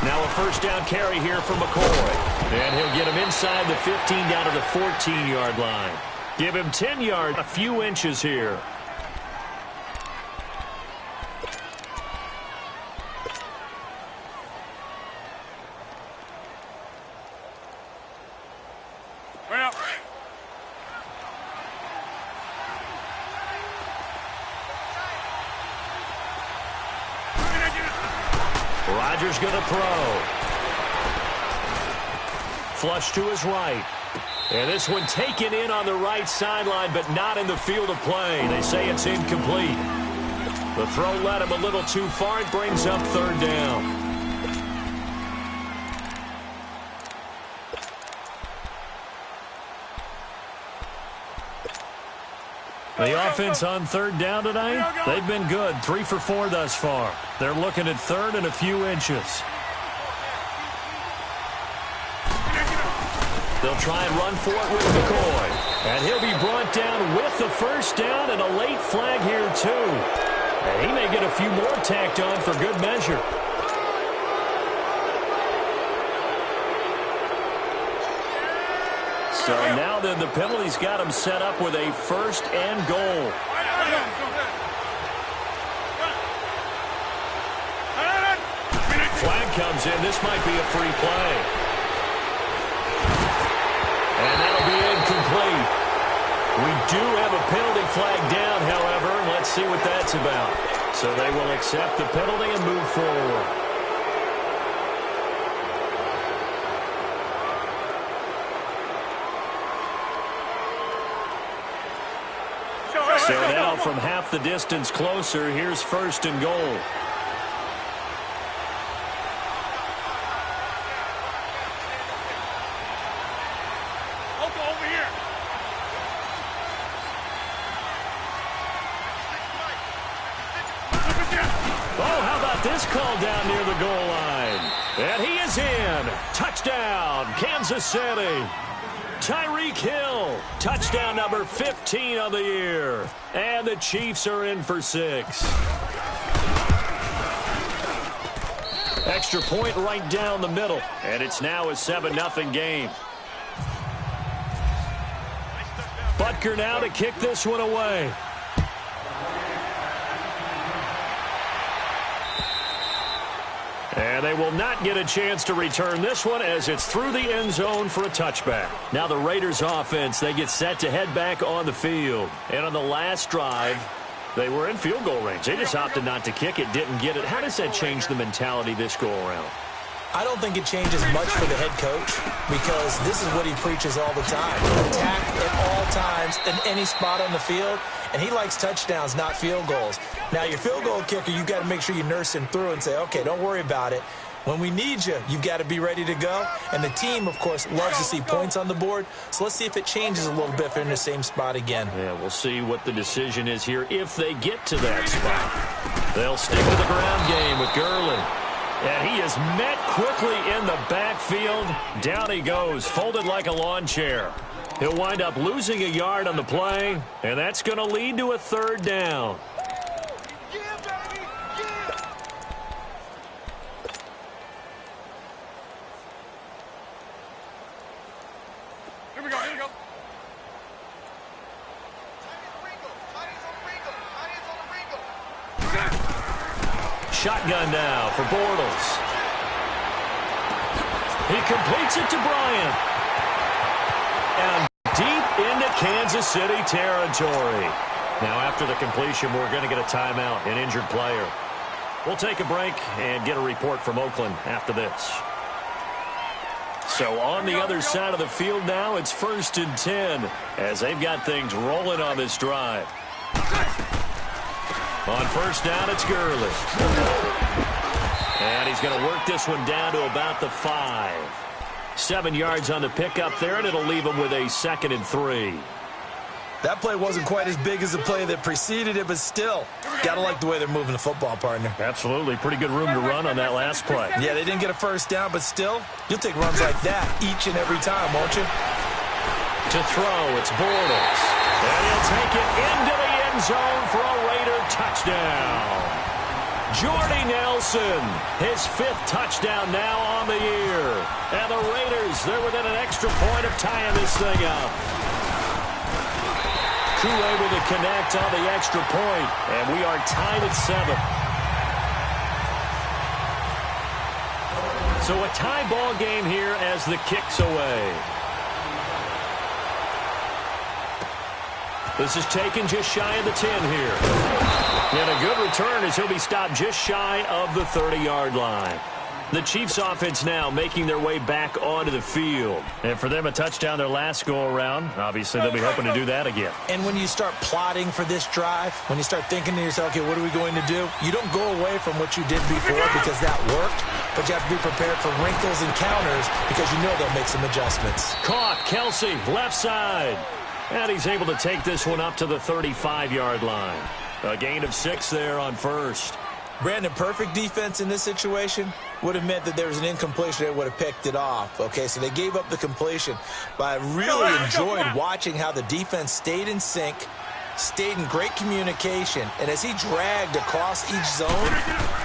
Now a first down carry here from McCoy. And he'll get him inside the 15 down to the 14-yard line. Give him 10 yards, a few inches here. Rodgers going to throw. Flush to his right. And this one taken in on the right sideline, but not in the field of play. They say it's incomplete. The throw led him a little too far. It brings up third down. The offense on third down tonight, they've been good. 3 for 4 thus far. They're looking at third and a few inches. They'll try and run for it with McCoy. And he'll be brought down with the first down and a late flag here, too. And he may get a few more tacked on for good measure. So now then the penalty's got him set up with a first and goal. Flag comes in. This might be a free play. And that'll be incomplete. We do have a penalty flag down, however. Let's see what that's about. So they will accept the penalty and move forward. So now from half the distance closer, here's first and goal. Oh, how about this call down near the goal line? And he is in. Touchdown, Kansas City. Tyreek Hill, touchdown number 15 on the year. And the Chiefs are in for 6. Extra point right down the middle. And it's now a 7-0 game. Butker now to kick this one away. And they will not get a chance to return this one as it's through the end zone for a touchback. Now the Raiders offense, they get set to head back on the field. And on the last drive, they were in field goal range. They just opted not to kick it, didn't get it. How does that change the mentality this go around? I don't think it changes much for the head coach because this is what he preaches all the time. Attack at all times in any spot on the field, and he likes touchdowns, not field goals. Now, your field goal kicker, you've got to make sure you nurse him through and say, okay, don't worry about it. When we need you, you've got to be ready to go. And the team, of course, loves to see points on the board. So let's see if it changes a little bit if they're in the same spot again. Yeah, we'll see what the decision is here if they get to that spot. They'll stick with the ground game with Gurley. And he is met quickly in the backfield. Down he goes, folded like a lawn chair. He'll wind up losing a yard on the play, and that's going to lead to a third down. Here we go, here we go. Shotgun now for Bortles. He completes it to Bryant. And deep into Kansas City territory. Now after the completion, we're going to get a timeout, an injured player. We'll take a break and get a report from Oakland after this. So on the other side of the field now, it's 1st and 10 as they've got things rolling on this drive. On first down, it's Gurley. And he's going to work this one down to about the 5. 7 yards on the pickup there, and it'll leave him with a 2nd and 3. That play wasn't quite as big as the play that preceded it, but still, got to like the way they're moving the football, partner. Absolutely. Pretty good room to run on that last play. Yeah, they didn't get a first down, but still, you'll take runs like that each and every time, won't you? To throw, it's Bortles. And he'll take it into the end zone for a Raider touchdown. Jordy Nelson, his 5th touchdown now on the year. And the Raiders, they're within an extra point of tying this thing up. Crew able to connect on the extra point, and we are tied at 7. So a tie ball game here as the kick's away. This is taken just shy of the 10 here. And a good return as he'll be stopped just shy of the 30-yard line. The Chiefs offense now making their way back onto the field. And for them, a touchdown their last go-around. Obviously, they'll be hoping to do that again. And when you start plotting for this drive, when you start thinking to yourself, okay, what are we going to do? You don't go away from what you did before because that worked, but you have to be prepared for wrinkles and counters because you know they'll make some adjustments. Caught, Kelsey, left side. And he's able to take this one up to the 35-yard line. A gain of 6 there on first. Brandon, perfect defense in this situation would have meant that there was an incompletion that would have picked it off. Okay, so they gave up the completion. But I really enjoyed watching how the defense stayed in sync, stayed in great communication. And as he dragged across each zone,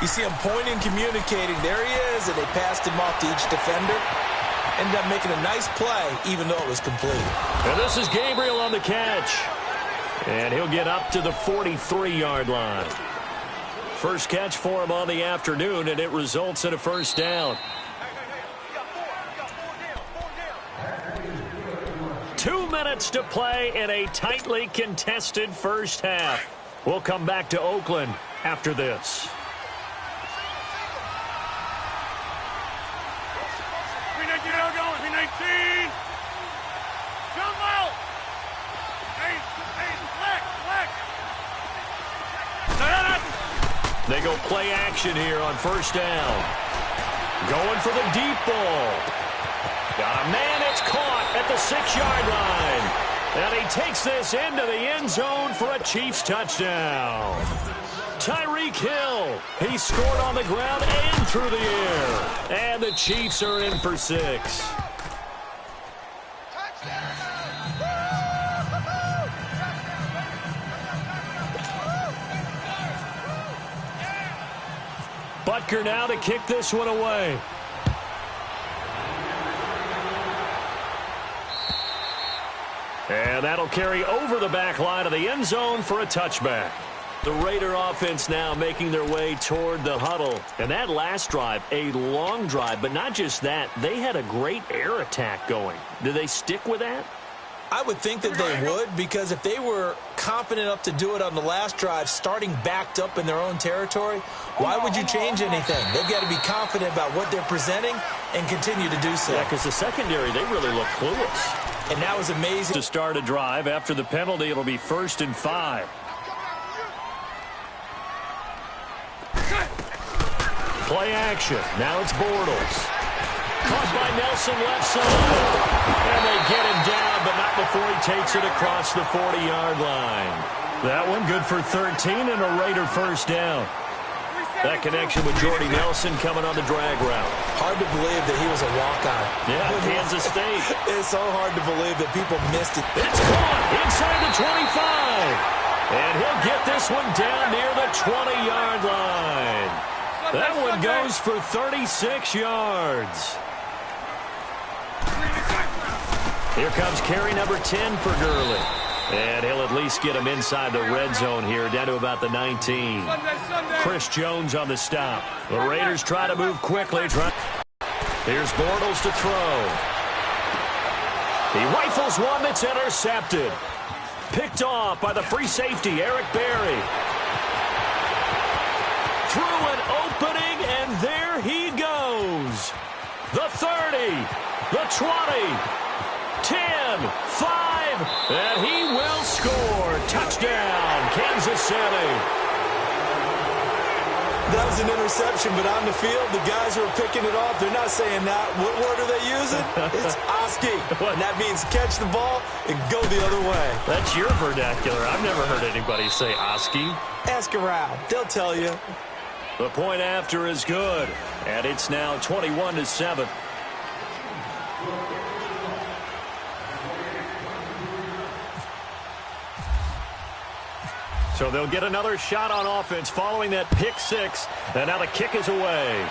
you see him pointing, communicating. There he is, and they passed him off to each defender. Ended up making a nice play, even though it was complete. And this is Gabriel on the catch. And he'll get up to the 43-yard line. First catch for him on the afternoon, and it results in a first down. 2 minutes to play in a tightly contested first half. We'll come back to Oakland after this. 319. Come out. They go play action here on first down. Going for the deep ball. Got a man, it's caught at the 6-yard line. And he takes this into the end zone for a Chiefs touchdown. Tyreek Hill, he scored on the ground and through the air. And the Chiefs are in for 6. Butker now to kick this one away. And that'll carry over the back line of the end zone for a touchback. The Raider offense now making their way toward the huddle. And that last drive, a long drive, but not just that. They had a great air attack going. Do they stick with that? I would think that they would, because if they were confident enough to do it on the last drive, starting backed up in their own territory, why would you change anything? They've got to be confident about what they're presenting and continue to do so. Yeah, because the secondary, they really look clueless. And that was amazing. To start a drive, after the penalty, it'll be 1st and 5. Play action. Now it's Bortles. Caught by Nelson left side. And they get him down, but not before he takes it across the 40-yard line. That one good for 13 and a Raider first down. That connection with Jordy Nelson coming on the drag route. Hard to believe that he was a walk-on. Yeah, Kansas State. It's so hard to believe that people missed it. It's caught inside the 25. And he'll get this one down near the 20-yard line. That one goes for 36 yards. Here comes carry number 10 for Gurley. And he'll at least get him inside the red zone here, down to about the 19. Chris Jones on the stop. The Raiders try to move quickly. Here's Bortles to throw. He rifles one that's intercepted. Picked off by the free safety, Eric Berry. Through an opening, and there he goes. The 30, the 20. 10, 5, and he will score. Touchdown, Kansas City. That was an interception, but on the field, the guys who are picking it off, they're not saying that. What word are they using? It's Oski. And that means catch the ball and go the other way. That's your vernacular. I've never heard anybody say Oski. Ask around. They'll tell you. The point after is good, and it's now 21-7. So they'll get another shot on offense following that pick six. And now the kick is away.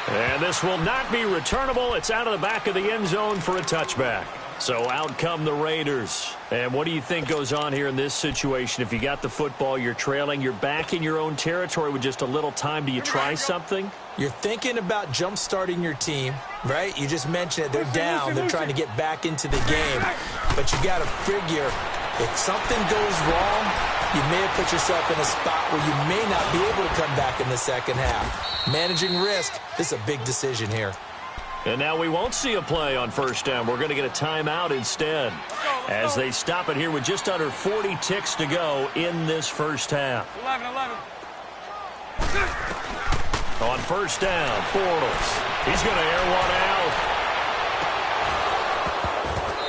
And this will not be returnable. It's out of the back of the end zone for a touchback. So out come the Raiders. And what do you think goes on here in this situation? If you got the football, you're trailing, you're back in your own territory with just a little time. Do you try something? You're thinking about jump-starting your team, right? You just mentioned it. They're down. They're trying to get back into the game. But you got to figure if something goes wrong, you may have put yourself in a spot where you may not be able to come back in the second half. Managing risk, this is a big decision here. And now we won't see a play on first down. We're going to get a timeout instead as they stop it here with just under 40 ticks to go in this first half. 11. On first down, Bortles. He's going to air one out.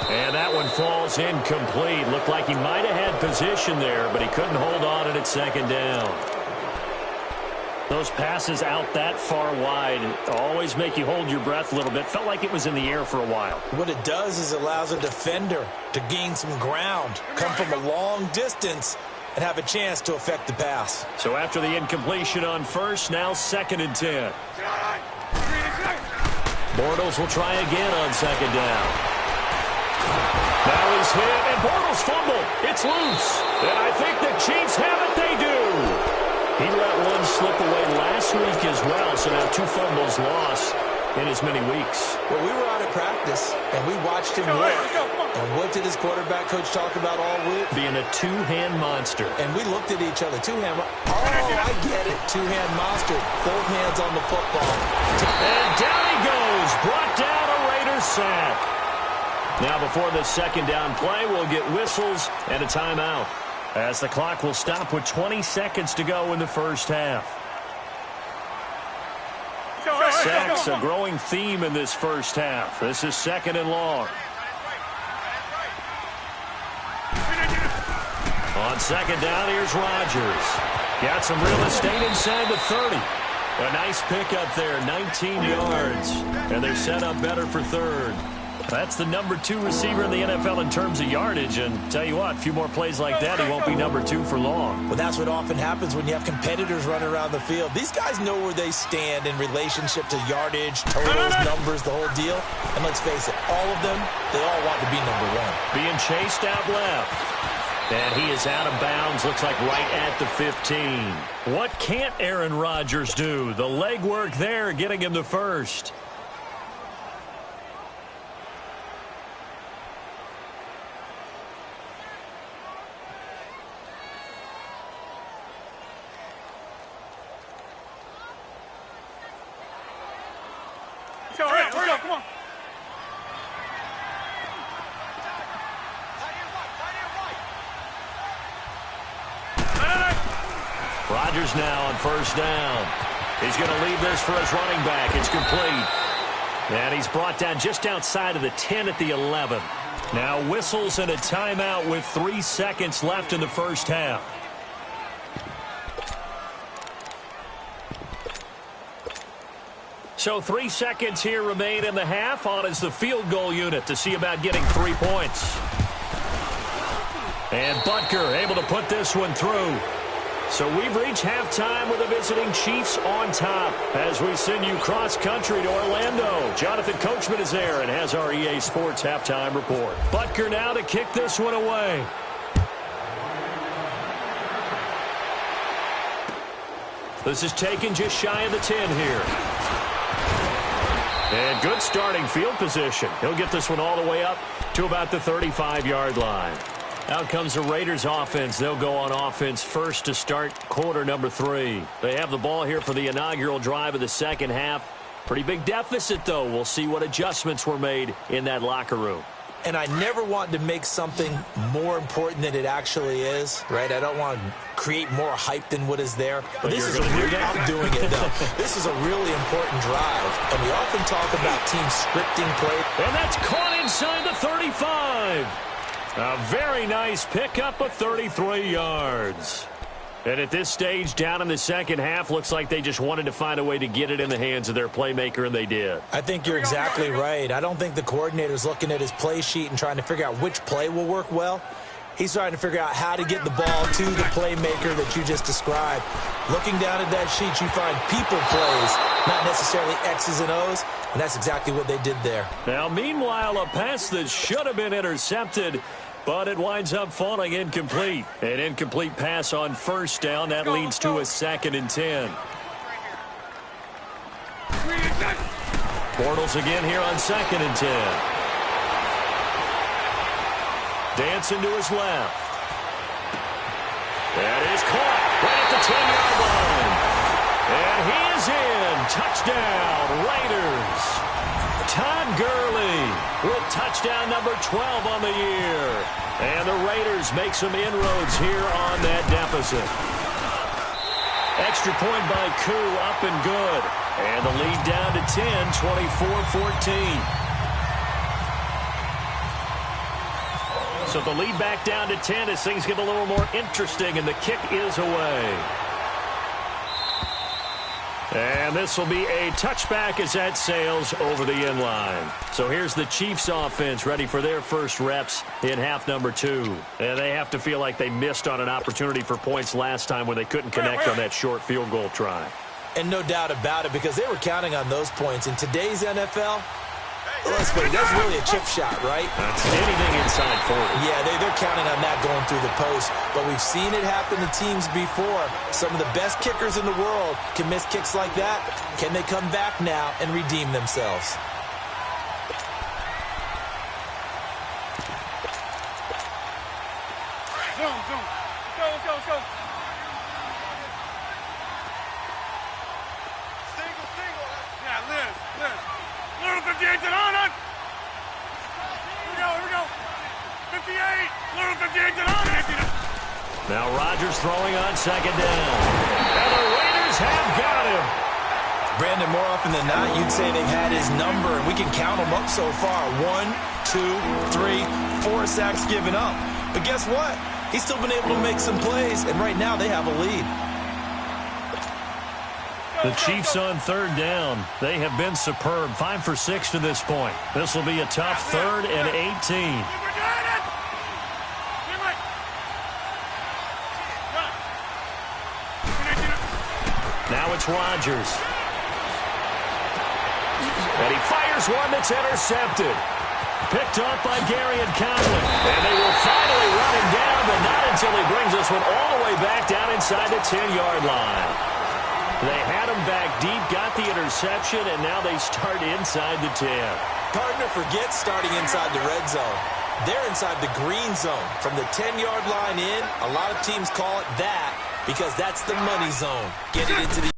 And that one falls incomplete. Looked like he might have had position there, but he couldn't hold on at second down. Those passes out that far wide always make you hold your breath a little bit. Felt like it was in the air for a while. What it does is allows a defender to gain some ground, come from a long distance, and have a chance to affect the pass. So after the incompletion on first, now 2nd and 10. Bortles will try again on second down. Now he's hit, and Bortles fumble. It's loose. And I think the Chiefs have it. They do. He let one slip away last week as well, so now 2 fumbles lost in as many weeks. Well, we were out of practice, and we watched him work. And what did his quarterback coach talk about all week? Being a two-hand monster. And we looked at each other. Two-hand. Oh, I get it. Two-hand monster. Both hands on the football. And down he goes. Brought down a Raiders sack. Now before the second down play, we'll get whistles and a timeout, as the clock will stop with 20 seconds to go in the first half. Sacks, a growing theme in this first half. This is 2nd and long. On second down, here's Rodgers. Got some real estate inside the 30. A nice pickup there, 19 yards. And they're set up better for third. That's the number 2 receiver in the NFL in terms of yardage. And tell you what, a few more plays like that, he won't be number 2 for long. Well, that's what often happens when you have competitors running around the field. These guys know where they stand in relationship to yardage, totals, numbers, the whole deal. And let's face it, all of them, they all want to be number 1. Being chased out left. And he is out of bounds, looks like right at the 15. What can't Aaron Rodgers do? The legwork there, getting him the first. Come on. Rodgers now on first down. He's going to leave this for his running back. It's complete. And he's brought down just outside of the 10 at the 11. Now whistles and a timeout with 3 seconds left in the first half. So 3 seconds here remain in the half. On is the field goal unit to see about getting 3 points. And Butker able to put this one through. So we've reached halftime with the visiting Chiefs on top as we send you cross-country to Orlando. Jonathan Coachman is there and has our EA Sports halftime report. Butker now to kick this one away. This is taken just shy of the 10 here. And good starting field position. He'll get this one all the way up to about the 35-yard line. Out comes the Raiders offense. They'll go on offense first to start quarter number 3. They have the ball here for the inaugural drive of the second half. Pretty big deficit, though. We'll see what adjustments were made in that locker room. And I never want to make something more important than it actually is, right? I don't want to create more hype than what is there. But this is I'm doing it, though. This is a really important drive. And we often talk about team scripting play. And that's caught inside the 35. A very nice pickup of 33 yards. And at this stage, down in the second half, looks like they just wanted to find a way to get it in the hands of their playmaker, and they did. I think you're exactly right. I don't think the coordinator's looking at his play sheet and trying to figure out which play will work well. He's trying to figure out how to get the ball to the playmaker that you just described. Looking down at that sheet, you find people plays, not necessarily X's and O's, and that's exactly what they did there. Now, meanwhile, a pass that should have been intercepted, but it winds up falling incomplete. An incomplete pass on first down. That leads to a 2nd and 10. Bortles again here on 2nd and 10. Dancing to his left. That is caught right at the 10-yard line. And he is in. Touchdown, Raiders. Todd Gurley with touchdown number 12 on the year. And the Raiders make some inroads here on that deficit. Extra point by Koo, up and good. And the lead down to 10, 24-14. So the lead back down to 10 as things get a little more interesting, and the kick is away. And this will be a touchback as that sails over the end line. So here's the Chiefs offense ready for their first reps in half number 2. And they have to feel like they missed on an opportunity for points last time when they couldn't connect on that short field goal try. And no doubt about it, because they were counting on those points. In today's NFL, let's put it, that's really a chip shot, right? That's anything inside 40. Yeah, they're counting on that going through the post. But we've seen it happen to teams before. Some of the best kickers in the world can miss kicks like that. Can they come back now and redeem themselves? Zoom. Let's go. Single. Yeah, Liz. Little 58 to Arnold. Here we go. 58. Little 58 to Arnold. Now Rodgers throwing on 2nd down. And the Raiders have got him. Brandon, more often than not, you'd say they've had his number, and we can count them up so far. 1, 2, 3, 4 sacks given up. But guess what? He's still been able to make some plays, and right now they have a lead. The Chiefs on 3rd down. They have been superb. 5 for 6 to this point. This will be a tough 3rd and 18. Now it's Rodgers. And he fires one that's intercepted. Picked off by Gary and Conley. And they will finally run him down, but not until he brings this one all the way back down inside the 10-yard line. They had him back deep, got the interception, and now they start inside the 10. Partner, forget starting inside the red zone. They're inside the green zone. From the 10-yard line in, a lot of teams call it that because that's the money zone. Get it into the